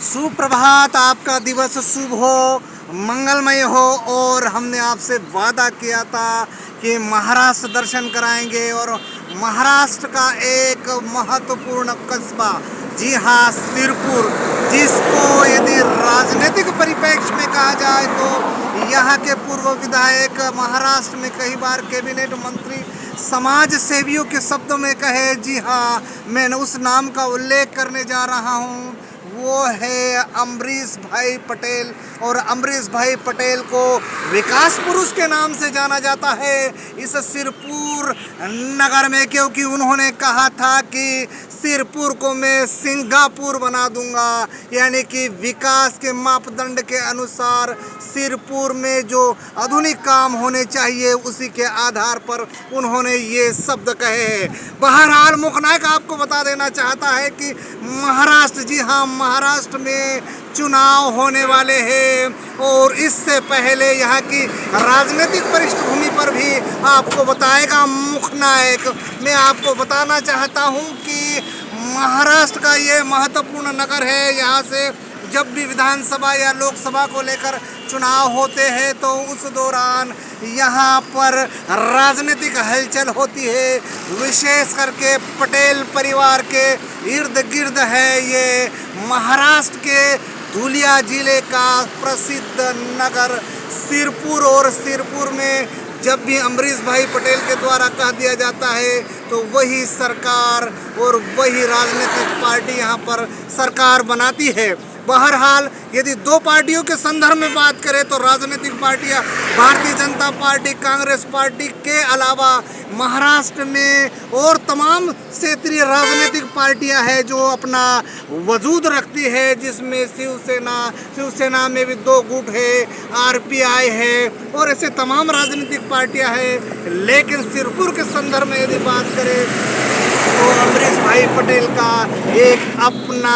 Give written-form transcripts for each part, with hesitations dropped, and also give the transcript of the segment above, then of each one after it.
सुप्रभात। आपका दिवस शुभ हो, मंगलमय हो। और हमने आपसे वादा किया था कि महाराष्ट्र दर्शन कराएंगे और महाराष्ट्र का एक महत्वपूर्ण कस्बा, जी हाँ, सिरपुर, जिसको यदि राजनीतिक परिप्रेक्ष्य में कहा जाए तो यहाँ के पूर्व विधायक, महाराष्ट्र में कई बार कैबिनेट मंत्री, समाज सेवियों के शब्दों में कहे, जी हाँ, मैं उस नाम का उल्लेख करने जा रहा हूँ। वो है अमरीश भाई पटेल। और अमरीश भाई पटेल को विकास पुरुष के नाम से जाना जाता है इस सिरपुर नगर में, क्योंकि उन्होंने कहा था कि सिरपुर को मैं सिंगापुर बना दूंगा, यानी कि विकास के मापदंड के अनुसार सिरपुर में जो आधुनिक काम होने चाहिए उसी के आधार पर उन्होंने ये शब्द कहे हैं। बहरहाल मुखनायक आपको बता देना चाहता है कि महाराष्ट्र, जी हाँ, महाराष्ट्र में चुनाव होने वाले हैं और इससे पहले यहाँ की राजनीतिक पृष्ठभूमि पर भी आपको बताएगा मुखनायक। मैं आपको बताना चाहता हूँ कि महाराष्ट्र का ये महत्वपूर्ण नगर है। यहाँ से जब भी विधानसभा या लोकसभा को लेकर चुनाव होते हैं तो उस दौरान यहाँ पर राजनीतिक हलचल होती है। विशेष करके पटेल परिवार के इर्द गिर्द है ये महाराष्ट्र के धुलिया जिले का प्रसिद्ध नगर सिरपुर। और सिरपुर में जब भी अमरीश भाई पटेल के द्वारा कह दिया जाता है तो वही सरकार और वही राजनीतिक पार्टी यहाँ पर सरकार बनाती है। बहरहाल यदि दो पार्टियों के संदर्भ में बात करें तो राजनीतिक पार्टियां भारतीय जनता पार्टी, कांग्रेस पार्टी के अलावा महाराष्ट्र में और तमाम क्षेत्रीय राजनीतिक पार्टियां हैं जो अपना वजूद रखती है, जिसमें शिवसेना में भी दो गुट है, आरपीआई है और ऐसे तमाम राजनीतिक पार्टियां हैं। लेकिन सिरपुर के संदर्भ में यदि बात करें तो अमरीश भाई पटेल का एक अपना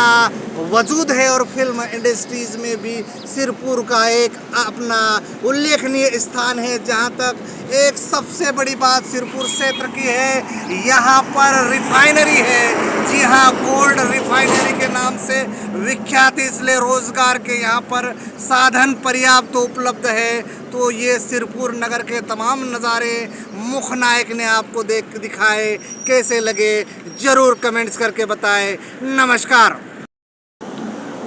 वजूद है और फिल्म इंडस्ट्रीज में भी सिरपुर का एक अपना उल्लेखनीय स्थान है। जहां तक एक सबसे बड़ी बात सिरपुर क्षेत्र की है, यहाँ पर रिफाइनरी है, जी हाँ, गोल्ड रिफाइनरी के नाम से विख्यात, इसलिए रोजगार के यहाँ पर साधन पर्याप्त उपलब्ध है। तो ये सिरपुर नगर के तमाम नज़ारे मुखनायक ने आपको दिखाए, कैसे लगे ज़रूर कमेंट्स करके बताएं। नमस्कार।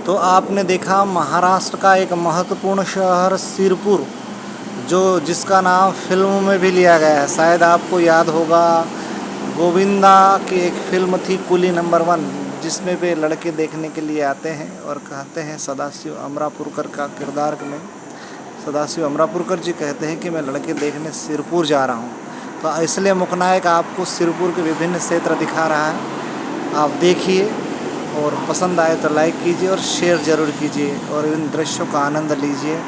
तो आपने देखा महाराष्ट्र का एक महत्वपूर्ण शहर सिरपुर, जिसका नाम फिल्म में भी लिया गया है। शायद आपको याद होगा गोविंदा की एक फिल्म थी कुली नंबर 1, जिसमें वे लड़के देखने के लिए आते हैं और कहते हैं, सदाशिव अमरापुरकर का किरदार में सदाशिव अमरापुरकर जी कहते हैं कि मैं लड़के देखने सिरपुर जा रहा हूँ। तो इसलिए मुखनायक आपको सिरपुर के विभिन्न क्षेत्र दिखा रहा है। आप देखिए और पसंद आए तो लाइक कीजिए और शेयर ज़रूर कीजिए और इन दृश्यों का आनंद लीजिए।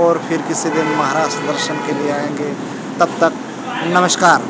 और फिर किसी दिन महाराष्ट्र दर्शन के लिए आएंगे। तब तक नमस्कार।